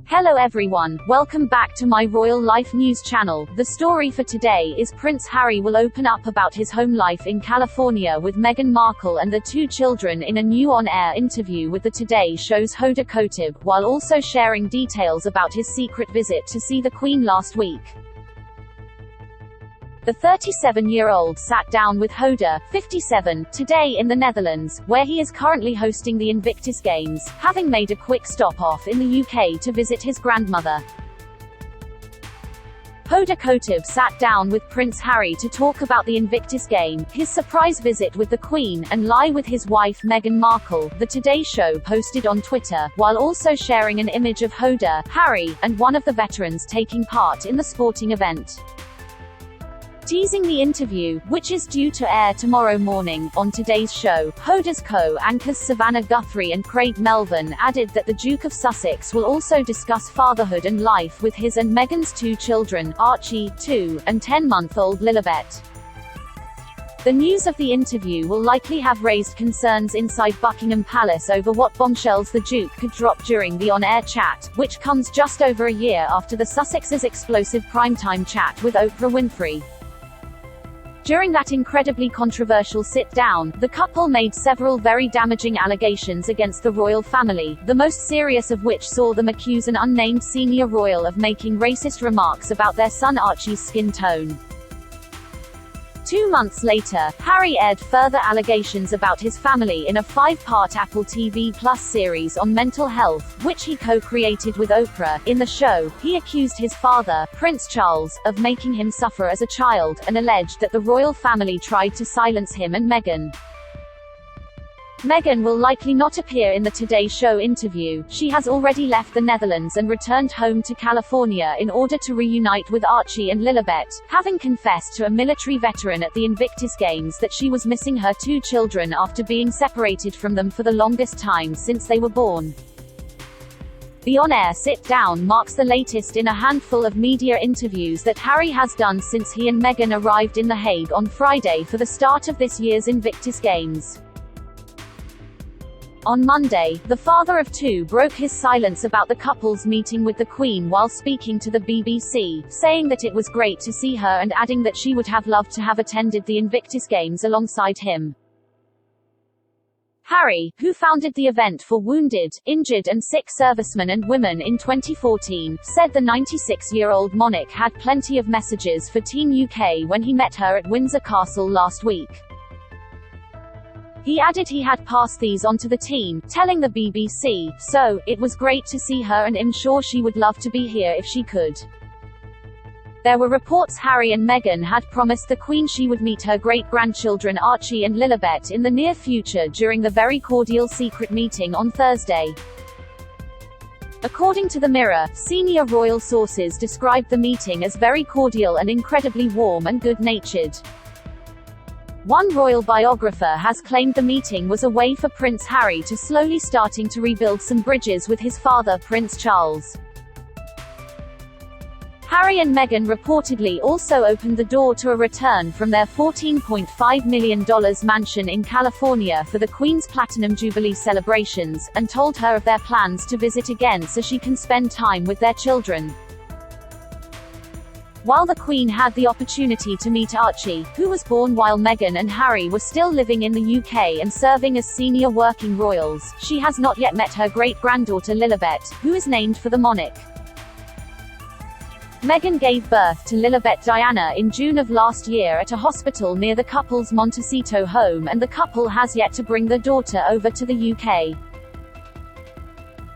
Hello everyone, welcome back to my Royal Life News channel. The story for today is Prince Harry will open up about his home life in California with Meghan Markle and their two children in a new on-air interview with the Today Show's Hoda Kotb, while also sharing details about his secret visit to see the Queen last week. The 37-year-old sat down with Hoda, 57, today in the Netherlands, where he is currently hosting the Invictus Games, having made a quick stop off in the UK to visit his grandmother. Hoda Kotb sat down with Prince Harry to talk about the Invictus Game, his surprise visit with the Queen, and lie with his wife Meghan Markle, the Today Show posted on Twitter, while also sharing an image of Hoda, Harry, and one of the veterans taking part in the sporting event. Teasing the interview, which is due to air tomorrow morning, on today's show, Hoda's co-anchors Savannah Guthrie and Craig Melvin added that the Duke of Sussex will also discuss fatherhood and life with his and Meghan's two children, Archie, 2, and 10-month-old Lilibet. The news of the interview will likely have raised concerns inside Buckingham Palace over what bombshells the Duke could drop during the on-air chat, which comes just over a year after the Sussexes' explosive primetime chat with Oprah Winfrey. During that incredibly controversial sit-down, the couple made several very damaging allegations against the royal family, the most serious of which saw them accuse an unnamed senior royal of making racist remarks about their son Archie's skin tone. 2 months later, Harry aired further allegations about his family in a 5-part Apple TV Plus series on mental health, which he co-created with Oprah. In the show, he accused his father, Prince Charles, of making him suffer as a child, and alleged that the royal family tried to silence him and Meghan. Meghan will likely not appear in the Today Show interview. She has already left the Netherlands and returned home to California in order to reunite with Archie and Lilibet, having confessed to a military veteran at the Invictus Games that she was missing her two children after being separated from them for the longest time since they were born. The on-air sit-down marks the latest in a handful of media interviews that Harry has done since he and Meghan arrived in The Hague on Friday for the start of this year's Invictus Games. On Monday, the father of two broke his silence about the couple's meeting with the Queen while speaking to the BBC, saying that it was great to see her and adding that she would have loved to have attended the Invictus Games alongside him. Harry, who founded the event for wounded, injured and sick servicemen and women in 2014, said the 96-year-old monarch had plenty of messages for Team UK when he met her at Windsor Castle last week. He added he had passed these on to the team, telling the BBC, "So, it was great to see her and I'm sure she would love to be here if she could." There were reports Harry and Meghan had promised the Queen she would meet her great-grandchildren Archie and Lilibet in the near future during the very cordial secret meeting on Thursday. According to the Mirror, senior royal sources described the meeting as very cordial and incredibly warm and good-natured. One royal biographer has claimed the meeting was a way for Prince Harry to slowly starting to rebuild some bridges with his father Prince Charles. Harry and Meghan reportedly also opened the door to a return from their $14.5 million mansion in California for the Queen's Platinum Jubilee celebrations, and told her of their plans to visit again so she can spend time with their children. While the Queen had the opportunity to meet Archie, who was born while Meghan and Harry were still living in the UK and serving as senior working royals, she has not yet met her great-granddaughter Lilibet, who is named for the monarch. Meghan gave birth to Lilibet Diana in June of last year at a hospital near the couple's Montecito home, and the couple has yet to bring their daughter over to the UK.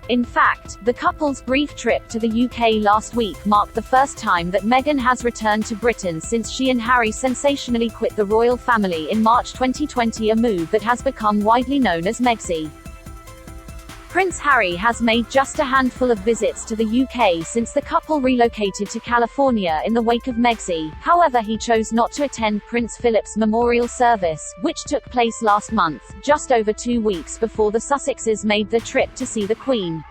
In fact, the couple's brief trip to the UK last week marked the first time that Meghan has returned to Britain since she and Harry sensationally quit the royal family in March 2020, a move that has become widely known as Megxit. Prince Harry has made just a handful of visits to the UK since the couple relocated to California in the wake of Megxit. However, he chose not to attend Prince Philip's memorial service, which took place last month, just over 2 weeks before the Sussexes made the trip to see the Queen.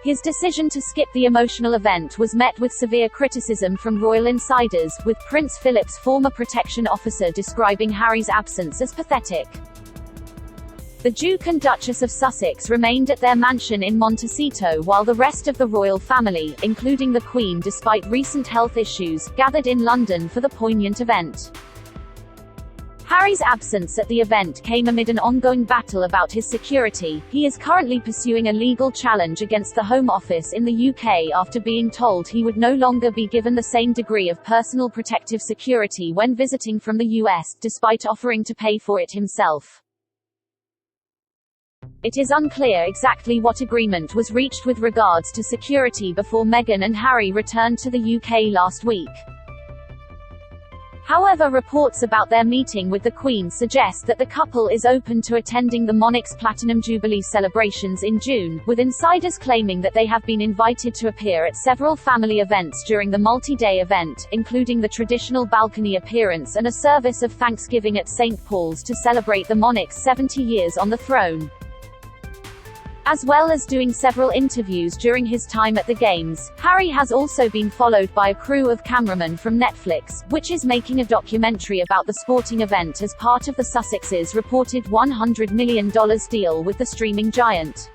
His decision to skip the emotional event was met with severe criticism from royal insiders, with Prince Philip's former protection officer describing Harry's absence as pathetic. The Duke and Duchess of Sussex remained at their mansion in Montecito while the rest of the royal family, including the Queen despite recent health issues, gathered in London for the poignant event. Harry's absence at the event came amid an ongoing battle about his security. He is currently pursuing a legal challenge against the Home Office in the UK after being told he would no longer be given the same degree of personal protective security when visiting from the US, despite offering to pay for it himself. It is unclear exactly what agreement was reached with regards to security before Meghan and Harry returned to the UK last week. However, reports about their meeting with the Queen suggest that the couple is open to attending the monarch's Platinum Jubilee celebrations in June, with insiders claiming that they have been invited to appear at several family events during the multi-day event, including the traditional balcony appearance and a service of thanksgiving at St. Paul's to celebrate the monarch's 70 years on the throne. As well as doing several interviews during his time at the Games, Harry has also been followed by a crew of cameramen from Netflix, which is making a documentary about the sporting event as part of the Sussexes' reported $100 million deal with the streaming giant.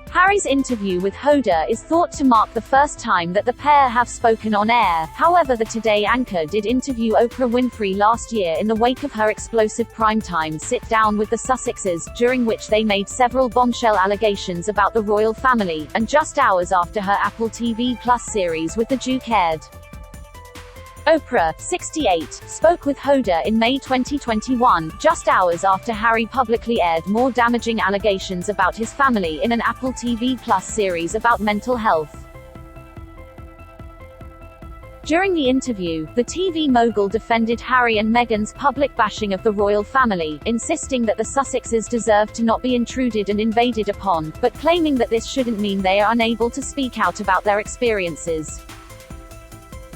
Harry's interview with Hoda is thought to mark the first time that the pair have spoken on air. However, the Today anchor did interview Oprah Winfrey last year in the wake of her explosive primetime sit-down with the Sussexes, during which they made several bombshell allegations about the royal family, and just hours after her Apple TV Plus series with the Duke aired. Oprah, 68, spoke with Hoda in May 2021, just hours after Harry publicly aired more damaging allegations about his family in an Apple TV Plus series about mental health. During the interview, the TV mogul defended Harry and Meghan's public bashing of the royal family, insisting that the Sussexes deserve to not be intruded and invaded upon, but claiming that this shouldn't mean they are unable to speak out about their experiences.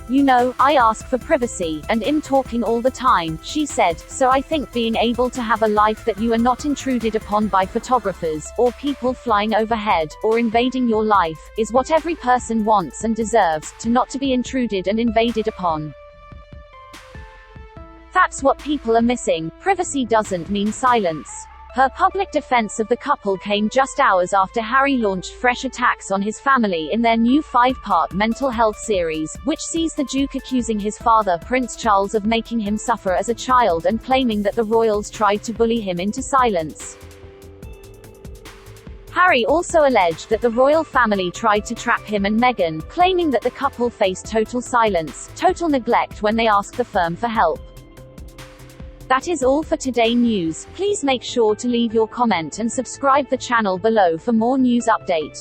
"You know, I ask for privacy, and I'm talking all the time," she said, "so I think being able to have a life that you are not intruded upon by photographers, or people flying overhead, or invading your life, is what every person wants and deserves, to not to be intruded and invaded upon. That's what people are missing. Privacy doesn't mean silence." Her public defense of the couple came just hours after Harry launched fresh attacks on his family in their new 5-part mental health series, which sees the Duke accusing his father Prince Charles of making him suffer as a child and claiming that the royals tried to bully him into silence. Harry also alleged that the royal family tried to trap him and Meghan, claiming that the couple faced total silence, total neglect when they asked the firm for help. That is all for Today News. Please make sure to leave your comment and subscribe the channel below for more news update.